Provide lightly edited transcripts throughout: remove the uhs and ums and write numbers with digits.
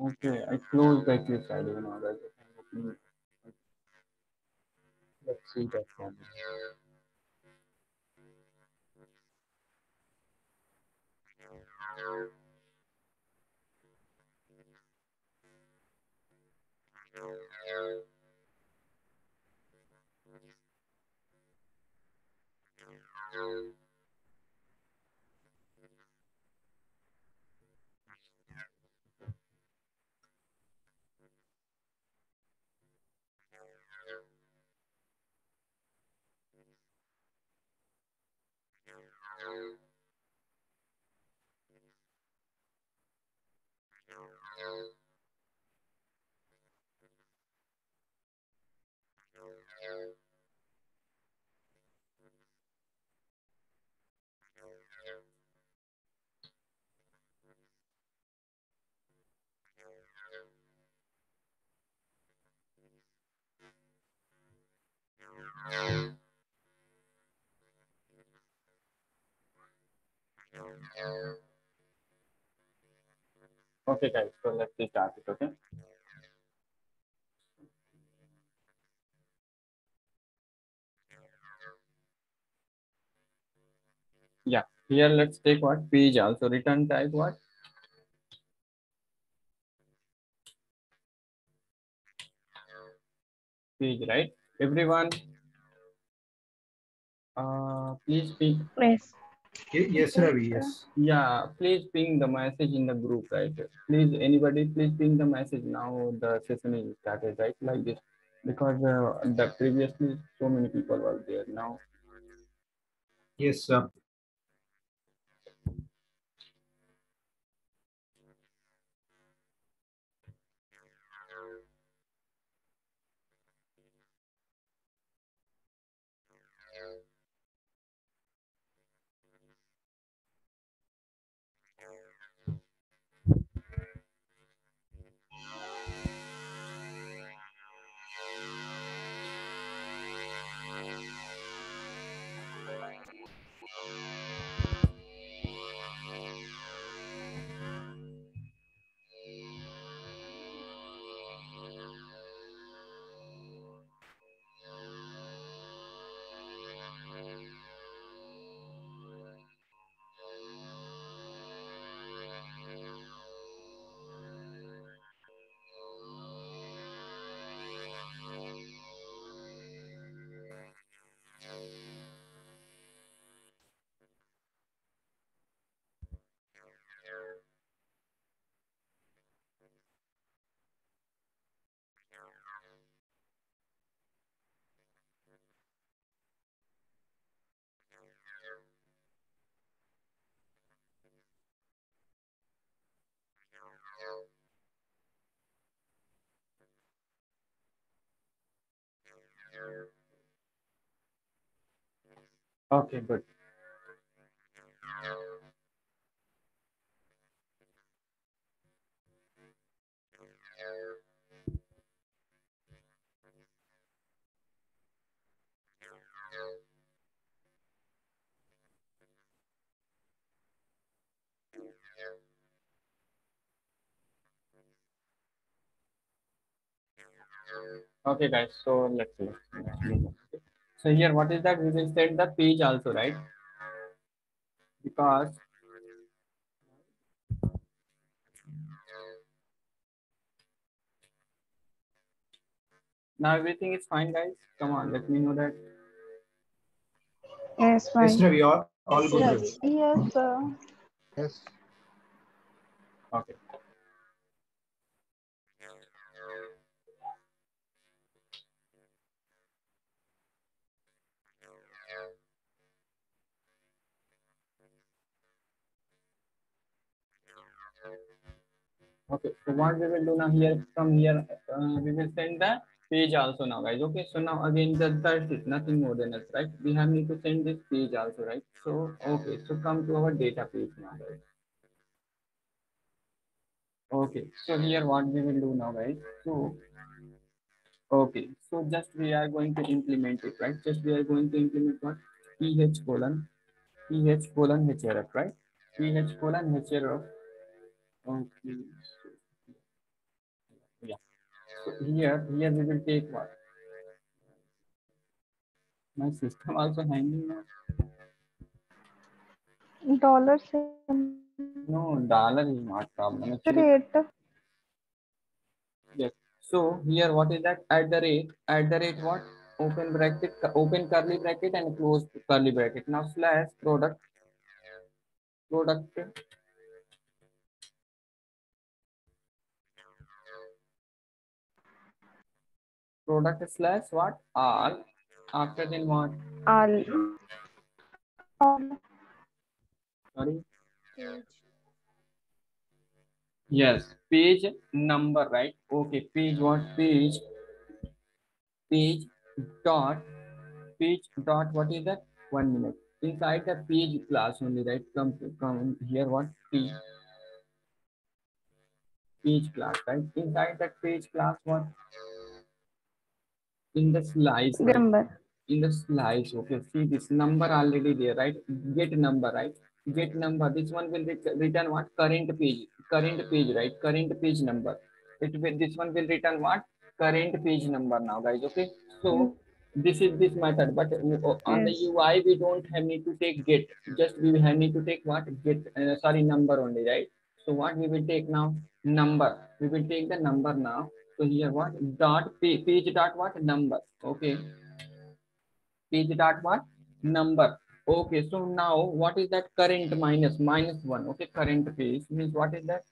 Okay, I closed the Eclipse ID now. Let's see that one. Okay, guys, so let's get started. Okay. Yeah. Here, let's take what page also return type what page, right? Everyone, please ping. Yes. Yes, Ravi. Yes. Yeah, please ping the message in the group, right? Please, anybody, please ping the message now. The session is started, right? Like this, because the previously so many people were there. Now, Yes. okay, good. Okay, guys. So let's move on. So here, what is that? We will set the page also, right? Because now everything is fine, guys. Come on, let me know that. Yes, Yes, fine. Ravi. All good, Ravi. Yes, sir. Yes. Okay. Okay. So what we will do now here from here, we will send the page also now, guys. Okay. So now again, that's it. Nothing more than us, right? We have need to send this page also, right? So okay. So come to our data page now, guys. Okay. So here, what we will do now, guys. So okay. So just we are going to implement it, right? Just we are going to implement what ph colon PH colon HRF, right? PH colon HRF. Okay. Yeah. So here we will take what? My system also hanging now. dollar symbol. No, dollar is not problem. Actually, Rate. yes. So here what is that? At the rate. At the rate what? Open bracket, open curly bracket and close curly bracket. Now slash product product slash what? All. After then what? All. Sorry. Page. Yes. Page number, right? Okay. Page what? Page dot what is that? 1 minute. Inside the page class only, right? Come here what? Page class, right? Inside that page class what? In the slice, right? Number. In the slice, okay. See this number already there, right? Get number, right? Get number. This one will return what? Current page, right? Current page number. This one will return what? Current page number now, guys. Okay. So this is this method, but on the Yes. UI we don't have need to take get. Just we have need to take what? Get. Sorry, number only, right? So what we will take now? Number. We will take the number now. So here what? Page dot what? Number. Okay. Page dot what? Number. Okay, so now what is that? Current minus one. Okay, current page means what is that?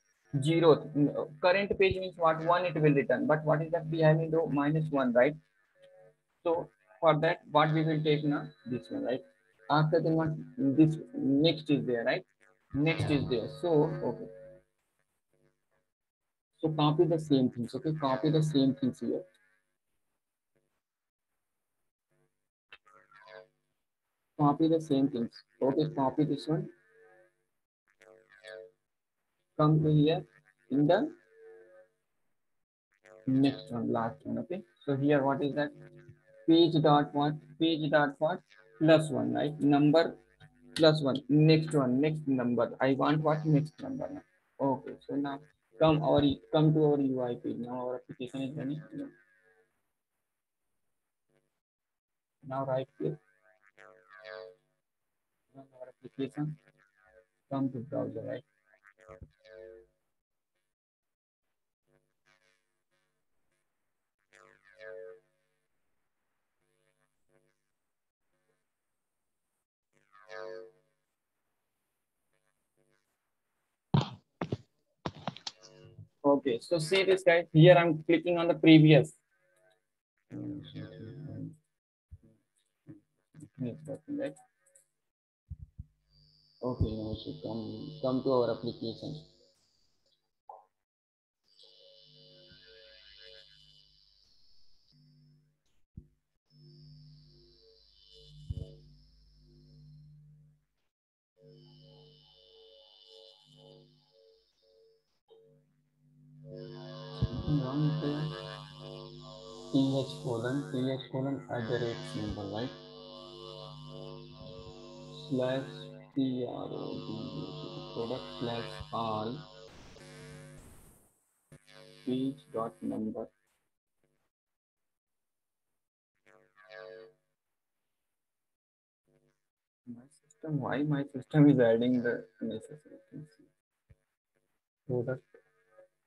Zero. Current page means what? One it will return. But what is that? We have to minus one, right? So for that, what we will take now? This one, right? After then what? This next is there, right? Next is there. So okay. So copy the same things. Okay, copy the same things here. Copy the same things. Okay, copy this one. Come to here in the next one, last one. Okay, so here what is that? Page dot what? Plus one, right? Number plus one. Next one, next number. I want what? Next number now. Okay, so now come to our UI page. Now our application is running. Now right click on our application. Come to browser, right? Okay, so see this guys. Here I'm clicking on the previous. Right? Okay, now we should come to our application. Something wrong with the th colon at the rate symbol, right? Slash product slash all page dot number. Why my system is adding the necessary things? Product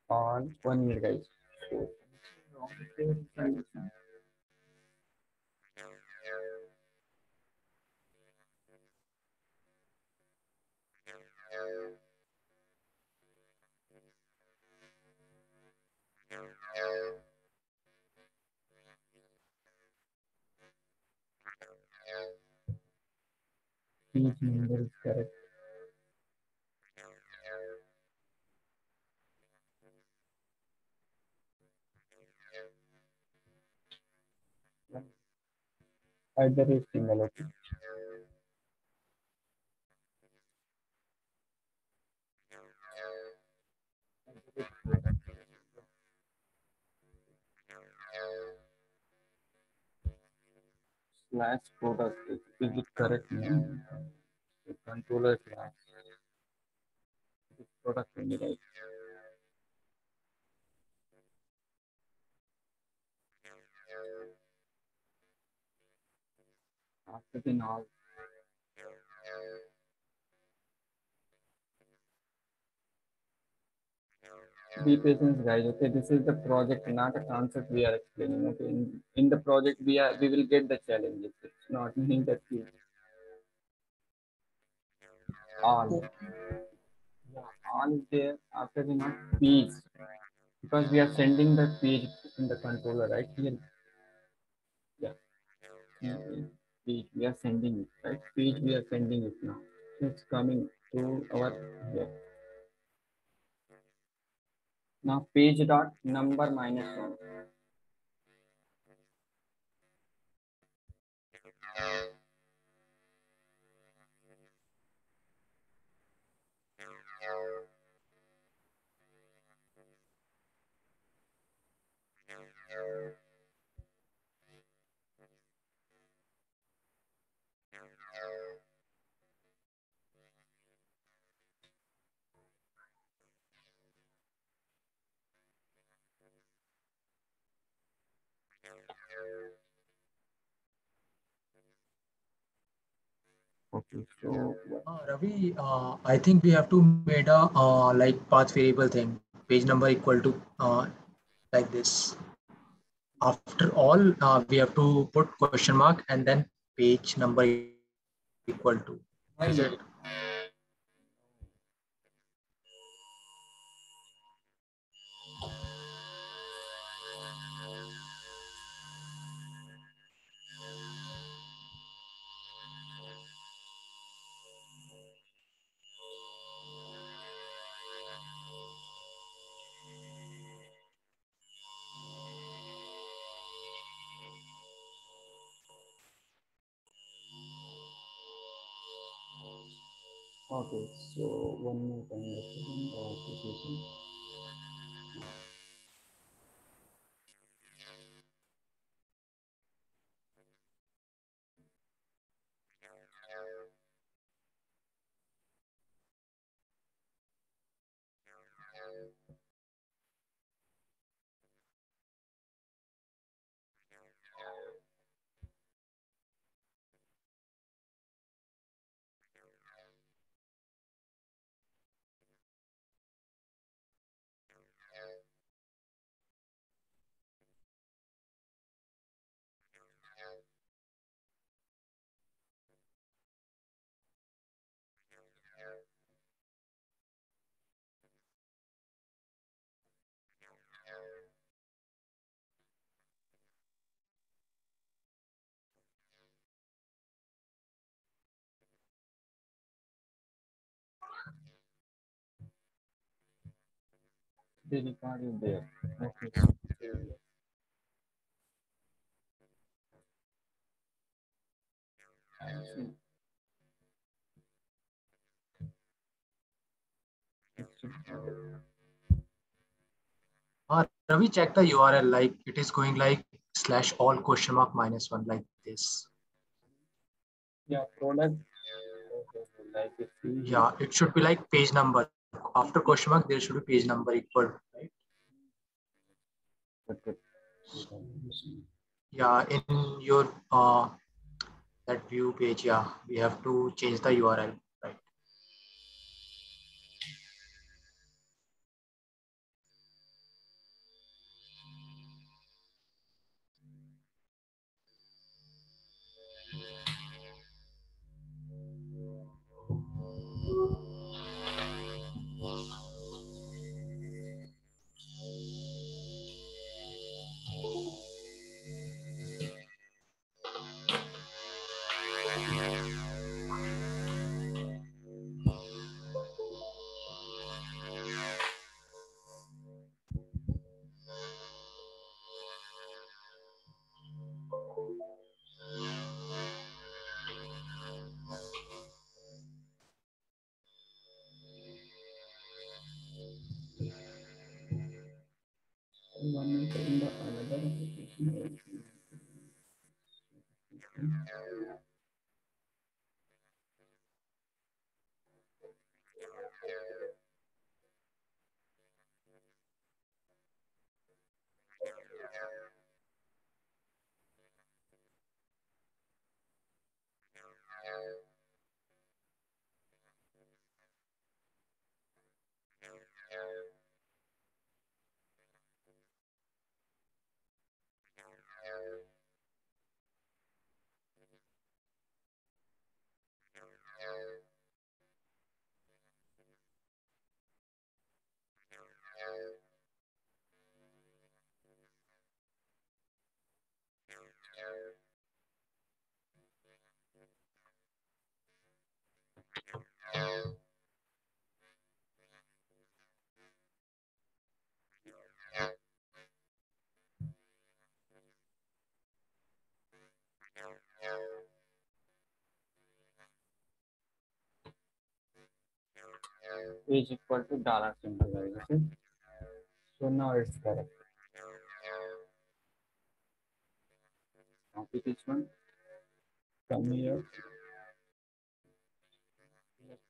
on 1 minute, guys. Wrong with the installation. Page number is correct. At the rate symbol, okay. Slash product. Is it correct? No? controller class. Product only, right? After the now, be patient, guys. Okay, this is the project, not a concept we are explaining. Okay, in the project we will get the challenges. It's not meaning that we all. Yeah, all is there after the not page, because we are sending the page in the controller, right here. Yeah, page we are sending it, right? Page we are sending it now. So it's coming to our here. Now page dot number minus one. Okay, so Ravi, I think we have to made a like path variable thing, page number equal to like this. After all, we have to put question mark and then page number equal to. Is it? okay, so one more time, application. The record is there. Okay. I see. Ravi, check the URL. Like it is going like slash all question mark minus one like this. Yeah, product. Like it's Yeah, it should be like page number. After question mark, there should be page number equal, right? Yeah, in your that view page, yeah, we have to change the URL, right? one is in the another application. Is equal to dollar symbol, guys. Okay? So now it's correct. Copy this one. Come here.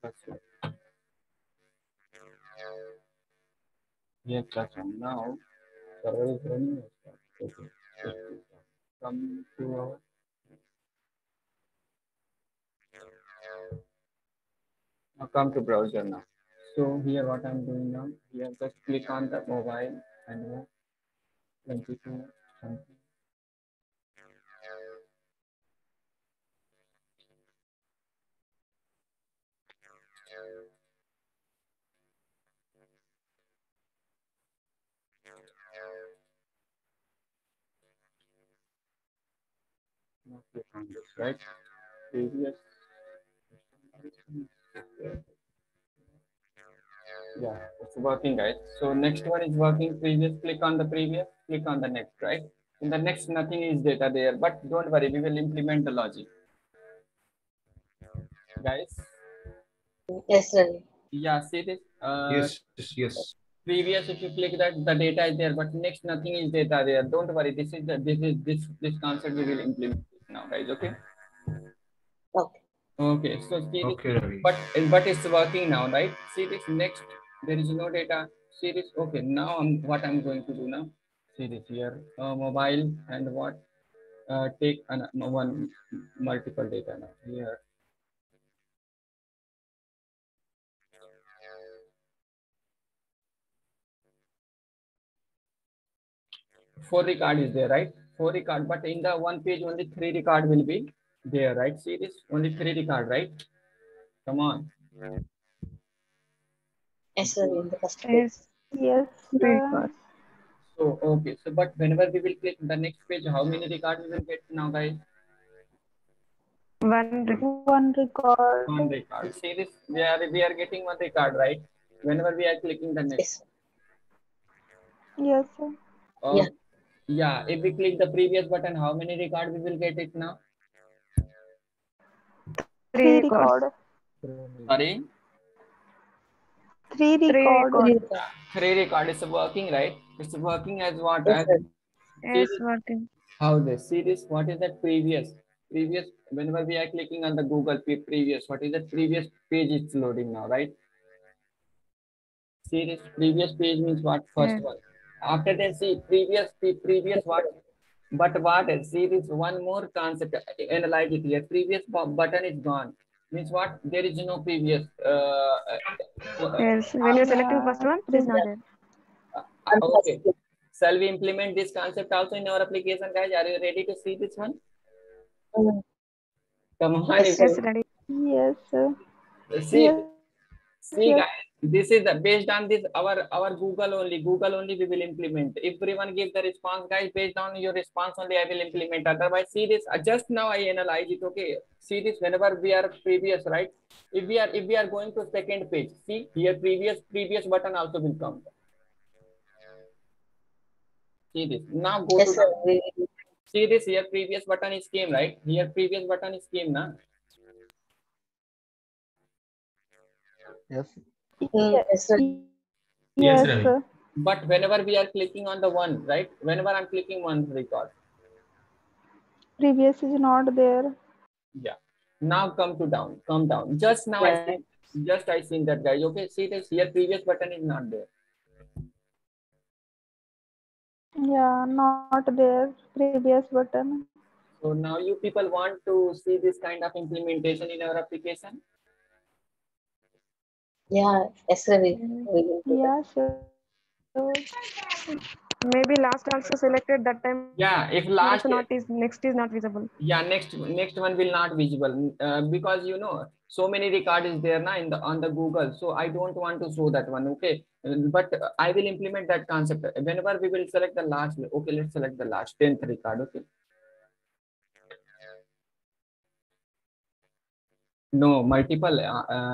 That's it. Yes, that's one. Now server is running. Okay. Come to our now come to browser now. So here what I'm doing now, here just click on the mobile and 22 something. Now click on this, right? Previous. Yeah, it's working, guys. So next one is working. Previous, click on the previous, click on the next, right? In the next, nothing is data there, but don't worry, we will implement the logic, guys. Yes, Ravi. Yeah, see this. Yes, yes. Previous, if you click that, the data is there, but next, nothing is data there. Don't worry. This concept we will implement now, guys. Okay. Okay. Okay. So see this, Okay, Ravi. but it's working now, right? See this next. There is no data. See this. Okay. Now what I'm going to do now. See this here. Mobile and what? Take one multiple data now here. Four record is there, right? Four record, but in the one page only three record will be there, right? See this, only three record, right? Come on. Yes, Ravi. In the first page. Yes. Yes, sir. So okay, so but whenever we will click the next page, how many records we will get now, guys? One record. One record. See this, we are getting one record, right? Whenever we are clicking the next. Yes. Yes, sir. Yeah. Yeah, if we click the previous button, how many record we will get it now? Three record. Sorry? Three record. Three record is working, right? It's working as what? Yes, sir. Yes, working. How this? See this? What is that previous? Previous, whenever we are clicking on the Google previous, what is that previous page it's loading now, right? See this previous page means what? First Yes. one. After that, see previous what? But what is? See this one more concept. Analyze it here. Previous button is gone. Means what? There is no previous. Yes. When you're selecting first one, it is not there. Okay. Shall we implement this concept also in our application, guys? Are you ready to see this one? Mm. Come on. Yes, Yes, ready. Yes, sir. See, Yes. see, yes. guys. This is based on this our Google only. Google only we will implement. If everyone give the response, guys, based on your response only, I will implement. Otherwise, see this. Just now I analyze it. Okay. See this. Whenever we are previous, right? If we are going to second page, see here previous button also will come. See this. Now go Yes, to sir. the, see this here previous button is came, right? Here previous button is came now. Yes. Yes, sir. Yes, Ravi. sir. But whenever we are clicking on the one, right? Whenever I'm clicking one record. Previous is not there. Yeah. Now come down. Just now I seen that, guys. Okay, see this here previous button is not there. Yeah, not there. Previous button. So now you people want to see this kind of implementation in our application? Yeah, yes, sir. We will do that. Yeah, sure. Maybe last also selected that time. Yeah, if Also last not is next is not visible. yeah, next one will not visible because you know so many record is there na in the on the Google, so I don't want to show that one. Okay, but I will implement that concept whenever we will select the last. Okay, let's select the last 10th record. Okay, no multiple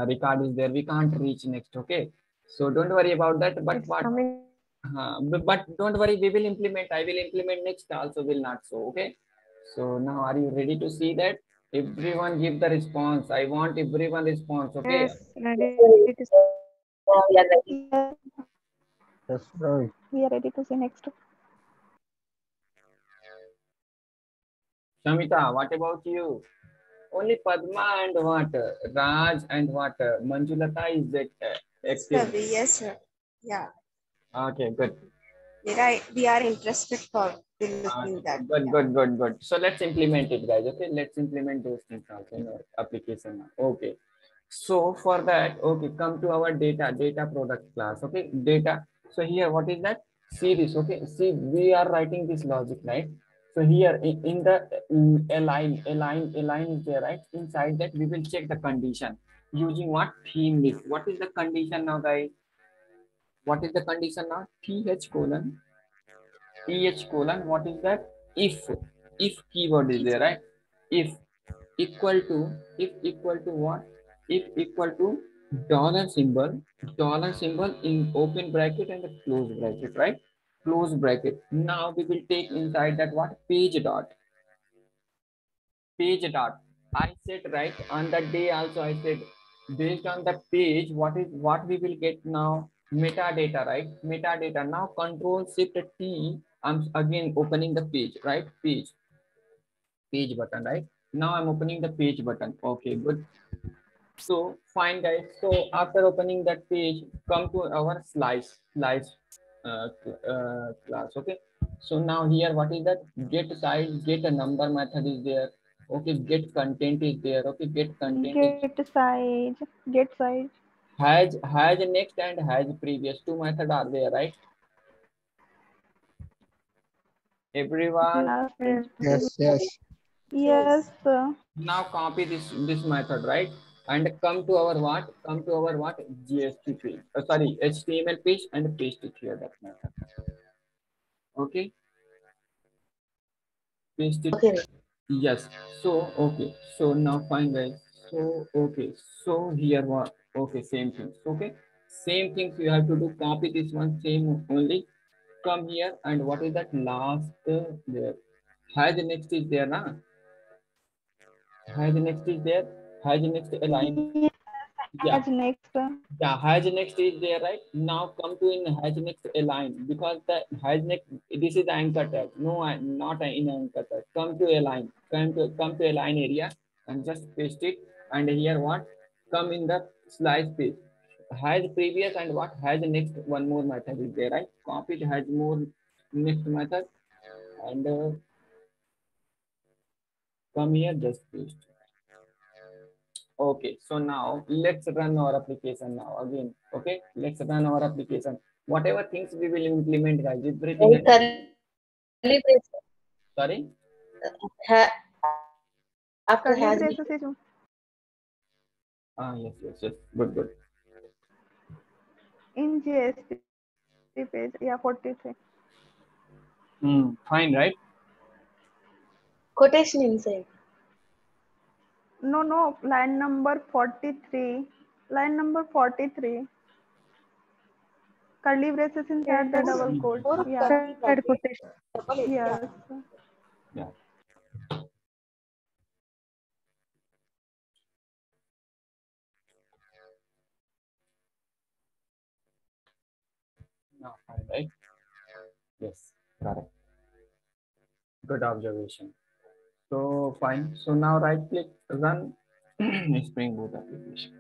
record is there, we can't reach next. Okay, so don't worry about that. But It's what coming. but don't worry, we will implement. I will implement next also will not show. Okay, so now are you ready to see that? Everyone give the response. I want everyone response. Okay, Yes, ready Yes, sir. to Yeah, we are ready. yes, Yes, right. we are ready to see next. Shamita, what about you? Only Padma and what? Raj and what? Manjulata is that active. Sir, yes, sir. Yeah, Okay, good. we are interested for looking that. Good, good, good, good. So let's implement it, guys. Okay, let's implement those things also in our application now. Okay. So for that, okay, come to our data product class. Okay, data. So here, what is that? See this. Okay, see, we are writing this logic, right? So here in the align is there, right? Inside that, we will check the condition using what? Theme list. What is the condition now, guys? What is the condition now? Th colon what is that? If keyword is there, right? If equal to what? If equal to dollar symbol in open bracket and a close bracket, right? Close bracket. Now we will take inside that what? Page dot. I said, right, on that day also I said, based on the page, what we will get now? Metadata, right? Metadata. Now control shift T. I'm again opening the page, right? Page button, right? Now I'm opening the page button. Okay, good. So fine, guys. So after opening that page, come to our class. Okay. So now here, what is that? Get size, get a number method is there. Okay, get content is there. Okay, get content is Get size. has next and has previous, two methods are there, right? Everyone. Yes, Yes, yes. yes. Now copy this method, right? And come to our what? Come to our what? GST page. Sorry, HTML page and paste it here that method. Okay, paste it. Okay. Yes. So okay. So now fine, guys. So okay. So here what? Okay, same things. Okay, same things you have to do. Copy this one, same only. Come here and what is that last there? Has next is there, na? Has next is there. Has next align. Yes, Yeah. as next. Yeah, has next is there, right? Now come to in has next align, because the has next, this is the anchor tag. No, not in anchor tag. Come to align. Come to align area and just paste it. And here what? Come in the slice page. Has previous and what? Has next, one more method is there, right? Copy it, has more next method and come here, just paste. Okay, so now let's run our application now again. Okay, let's run our application. Whatever things we will implement, guys, everything. Very curly brace. Sorry. Ha, after Curly has braces is Yes. Good, good. in GST page. Yeah, 43. Fine, right? quotation inside. No, line number 43. Line number 43. Curly braces inside the double quote. More Yeah. curly bracket. Quotation. Double it, Yes. Yeah. Now, fine, right? Yes, correct. Good observation. So fine. So now right click, run Spring Boot application.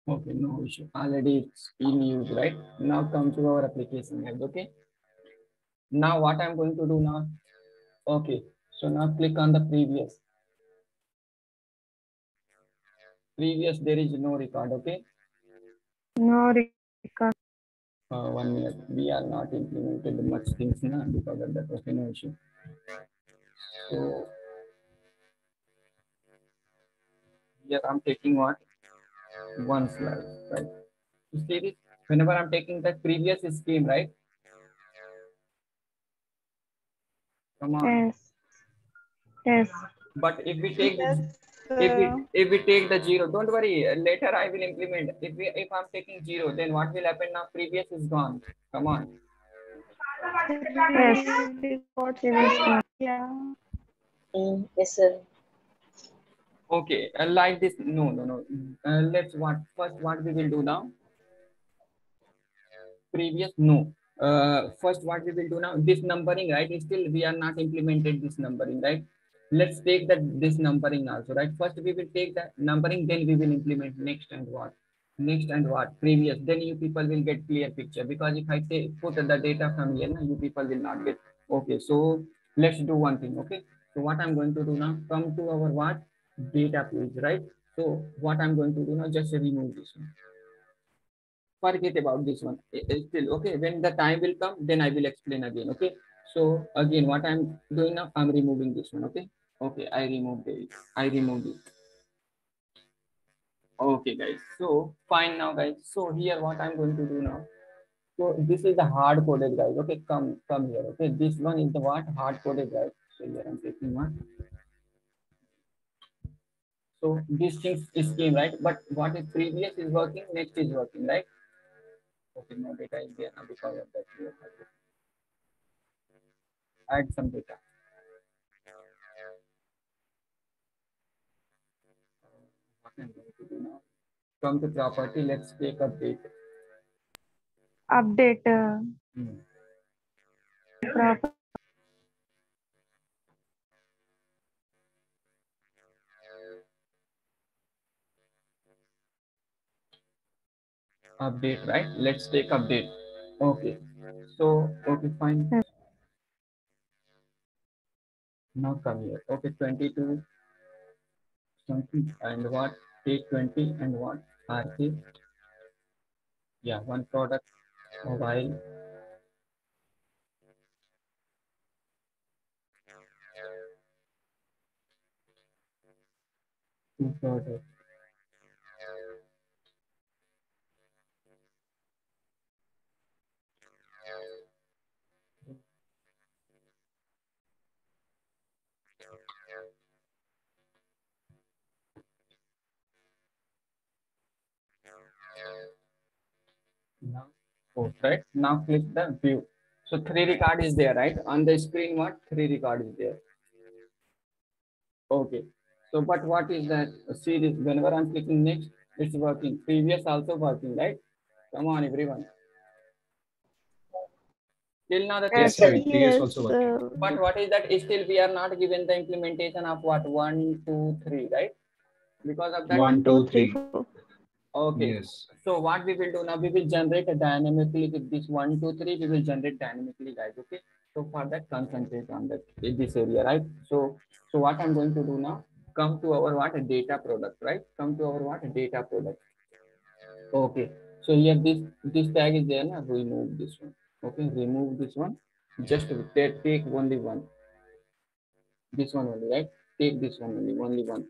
Okay, no issue. Already it's in use, right? Now come to our application guys. Okay. Now what I'm going to do now? Okay. So now click on the previous. Previous there is no record. Okay. No record. 1 minute. We are not implemented much things now because of that. Okay, no issue. So here I'm taking what? One slide, right? You see this? Whenever I'm taking the previous scheme, right? Come on. Yes. Yes. But if we take Yes. if we take the zero, don't worry. Later I will implement. If I'm taking zero, then what will happen now? Previous is gone. Come on. Yes. Yeah. Yes, sir. Okay, like this. No. Let's what first. What we will do now? Previous no. First, what we will do now? This numbering, right? Still, we are not implemented this numbering, right? Let's take that this numbering also, right? First, we will take the numbering, then we will implement next and what, next and what previous. Then you people will get clear picture because if I say put the data from here, you people will not get. Okay, so let's do one thing. Okay, so what I'm going to do now? Come to our what data page, right? So what I'm going to do now? Just remove this one. Forget about this one. It's still okay. When the time will come, then I will explain again. Okay. So again, what I'm doing now, I'm removing this one. Okay. Okay, I removed it. I removed it. Okay, guys. So fine now, guys. So here, what I'm going to do now. So this is the hard coded, guys. Okay, come here. Okay, this one is the what hard coded, guys. So here I'm taking one. So these things is scheme, right? But what is previous is working, next is working, right? Okay, no data is there now because of that. We have to add some data. What I'm going to do now? Come to property. Let's take update. Update. Proper. Update, right? Let's take update. Okay. So okay, fine. Yes. Now come here. Okay, 22 something and what? Take 20 and what? RK. Yeah, one product. Mobile. Two products. Now post, right? Now click the view. So three record is there, right? On the screen, what? Three record is there. Okay. So, but what is that? See this. Whenever I'm clicking next, it's working. Previous also working, right? Come on, everyone. Till now the Yes, things sir. are Yes. but what is that? Still we are not given the implementation of what 1, 2, 3, right? Because of that. 1, 2, 3, 4. Okay. Yes. So what we will do now? We will generate a dynamically with this 1, 2, 3. We will generate dynamically, guys. Okay. So for that, concentrate on that in this area, right? So what I'm going to do now? Come to our what data product, right? Come to our what data product. Okay. So here this tag is there. Now remove this one. Okay. Remove this one. Just take only one. This one only, right? Take this one only one.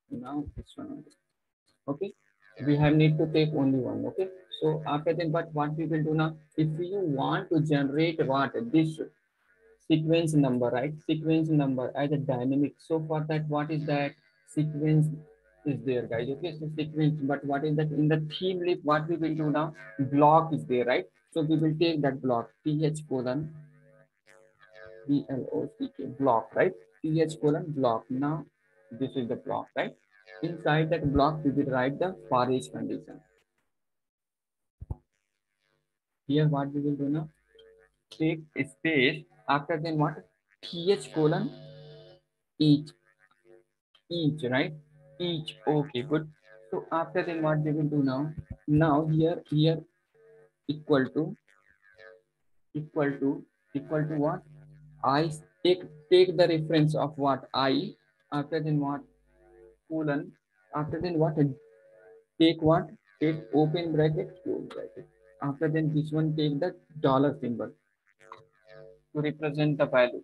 Now this one only. Okay. We have need to take only one. Okay. So after that, but what we will do now? If you want to generate what this sequence number, right? Sequence number as a dynamic. So for that, what is that sequence is there, guys? Okay. So sequence, but what is that in the theme list? What we will do now? Block is there, right? So we will take that block th colon block, block, right? th colon block. Now this is the block, right? Inside that block, we will write the for each condition. Here, what we will do now? Take space after then what? th colon each, right? each. Okay, good. So after then what we will do now? Now here equal to equal to equal to what? I take the reference of what I. After then what? Colon. After then what? Take what? Take open bracket, close bracket. After then this one take the dollar symbol to represent the value.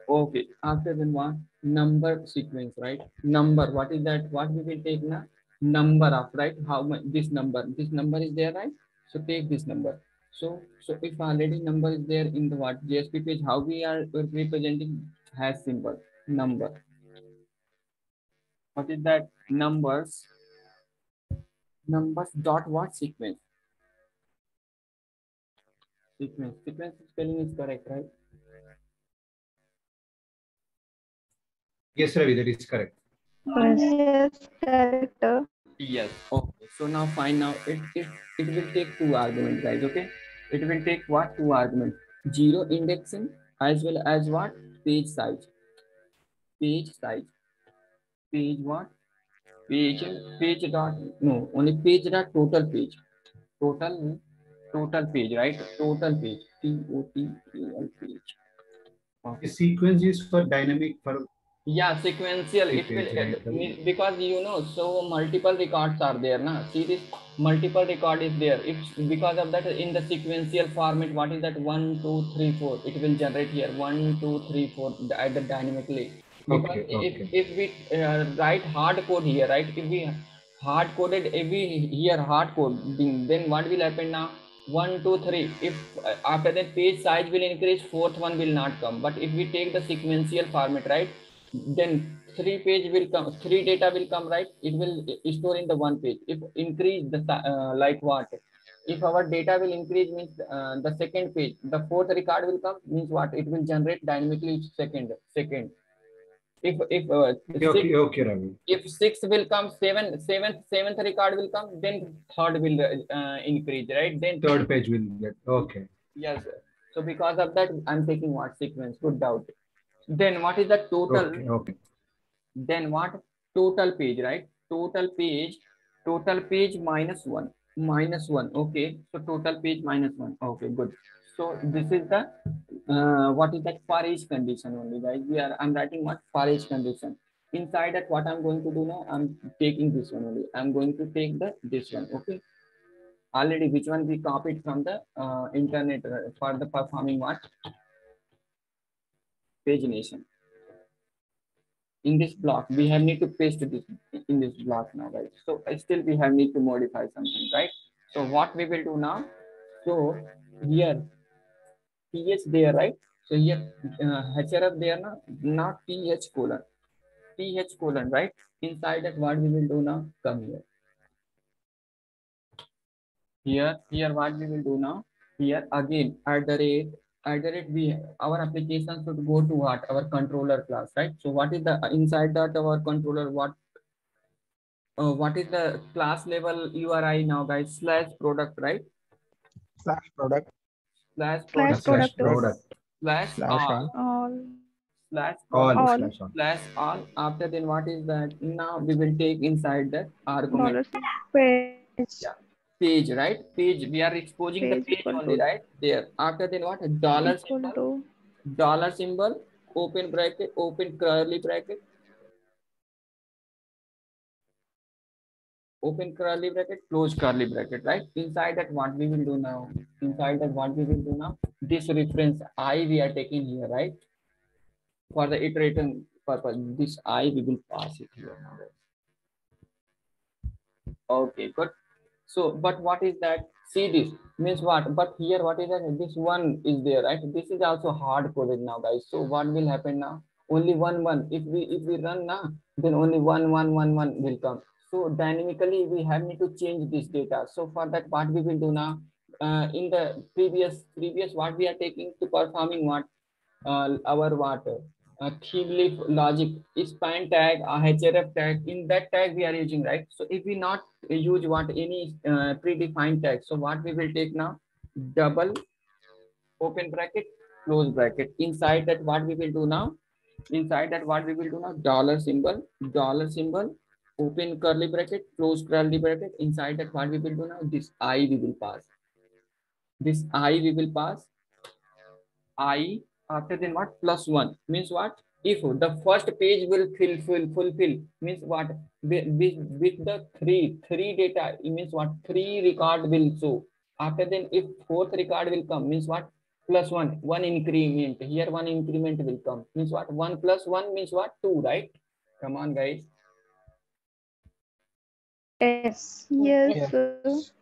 Okay. After then what? Number sequence, right? Number. What is that? What we will take now? Number of, right? How much? This number. This number is there, right? So take this number. So if already number is there in the what JSP page, how we are representing hash symbol number. What is that? Numbers. Numbers dot what sequence? Sequence. Sequence spelling is correct, right? Yes, Ravi, that is correct. Yes, character. Yes. Okay. So now fine. Now it will take two arguments, guys. Okay. It will take what? Two arguments. Zero indexing as well as what? Page size. Page size. Page what? Page dot no only page dot total page. Total page, right? Total page. TOTAL page. The Okay. sequence is for dynamic for Yeah, sequential. It will page, right? because you know, so multiple records are there, na. See this multiple record is there. If because of that in the sequential format, what is that? 1, 2, 3, 4. It will generate here 1, 2, 3, 4 at the dynamically. Because Okay, okay. if we write hard code here, right? If we hard coded, if we here hard code, then what will happen now? 1, 2, 3. If after that page size will increase, fourth one will not come. But if we take the sequential format, right? Then three data will come, right? It will store in the one page. If increase the like what? If our data will increase means the second page, the fourth record will come means what? It will generate dynamically second. If Okay, Ravi. if six will come, seventh record will come, then third will increase, right? Then Third page will get okay. yes. So because of that, I'm taking what sequence? Good doubt. Then what is the total? Okay. Then what? Total page, right? Total page minus one. Okay, so total page minus one. Okay, good. So this is the what is that? For each condition only, guys. I'm writing what? For each condition. Inside that, what I'm going to do now? I'm taking this one only. I'm going to take this one. Okay. Already, which one we copied from the internet for the performing what? Pagination. In this block we have need to paste this in this block now, right? So still we have need to modify something, right? So what we will do now? So here th there, right? So here href there now, not th colon, right? Inside that what we will do now? Come here what we will do now? Here again at the rate we our application should go to what? Our controller class, right? So what is the inside that our controller what is the class level URI now, guys? Slash product, right? Slash product. Slash Slash product. product. Slash Slash all. All. Slash All product. All. slash all. Slash all. After then what is that? Now we will take inside that argument. $page. Yeah. Page, right? Page. We are exposing the Page page equal only, to right? There. After then what? Dollar equal symbol. to Dollar symbol. Open bracket. Open curly bracket. Open curly bracket, close curly bracket, right? Inside that what we will do now? Inside that what we will do now? This reference I we are taking here, right? For the iterating purpose, this I we will pass it here now. Okay, good. So, but what is that? See this means what? But here what is that? This one is there, right? This is also hard coded now, guys. So what will happen now? Only one. If we run now, then only one will come. So dynamically we have need to change this data. So for that, what we will do now? In the previous what we are taking to performing what? Our what? Theme leaf logic span tag, href tag. In that tag we are using, right? So if we not use what any predefined tag, so what we will take now? Double open bracket, close bracket. Inside that what we will do now? Inside that what we will do now? Dollar symbol, open curly bracket, close curly bracket. Inside that, what we will do now? This I we will pass. This I we will pass. I after then what? Plus 1 means what? If the first page will fulfill means what? With the three data, it means what? 3 record will show. After then, if fourth record will come, means what? Plus 1 increment. Here 1 increment will come. Means what? 1 plus 1 means what? 2, right? Come on, guys. Yes. Yes, Yes. sir.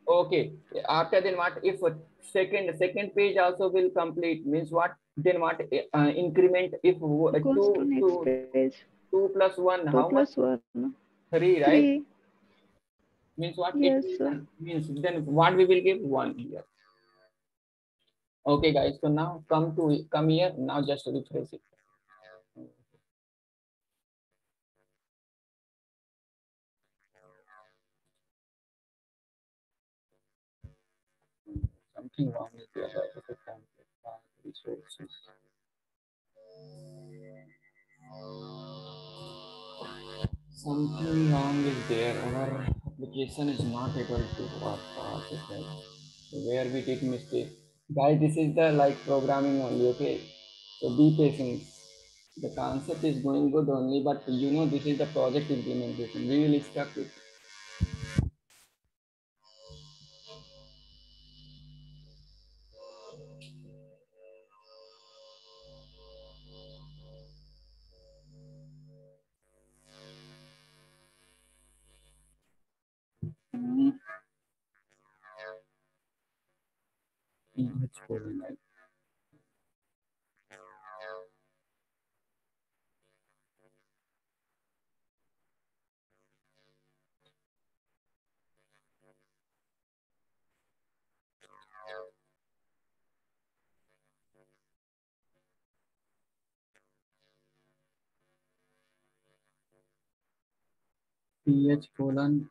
Okay. After then what? If second page also will complete, means what? Then what? Increment if Goes to next page. 2 plus 1, 2 how much? plus 1. 3, right? 3. Means what? It Yes, will sir. means then what we will give? 1 here. Okay, guys. So now come here. Now just refresh it. Something wrong with your resources. Something wrong is there. Our application is not able to work. Where we did mistake. Guys, this is the like programming only, okay? So be patient. The concept is going good only, but this is the project implementation. We will stuck it. It's going like PH colon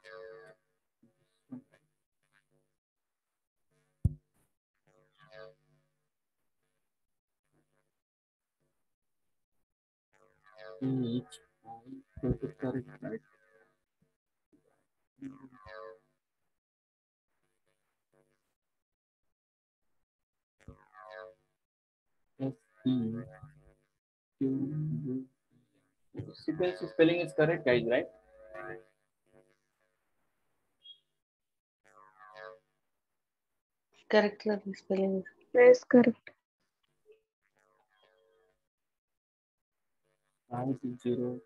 PH. Put it correct, right? S E Q U. Sequence spelling is correct, guys, right? Correct, sir. Spelling. Yes, correct. 5 0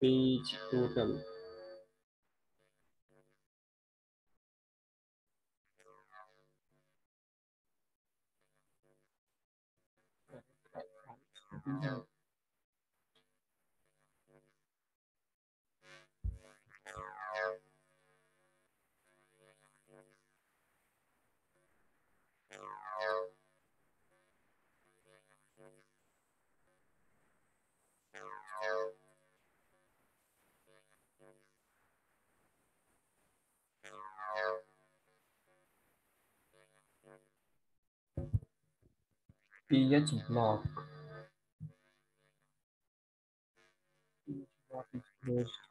page total. PH block. PH block is closed.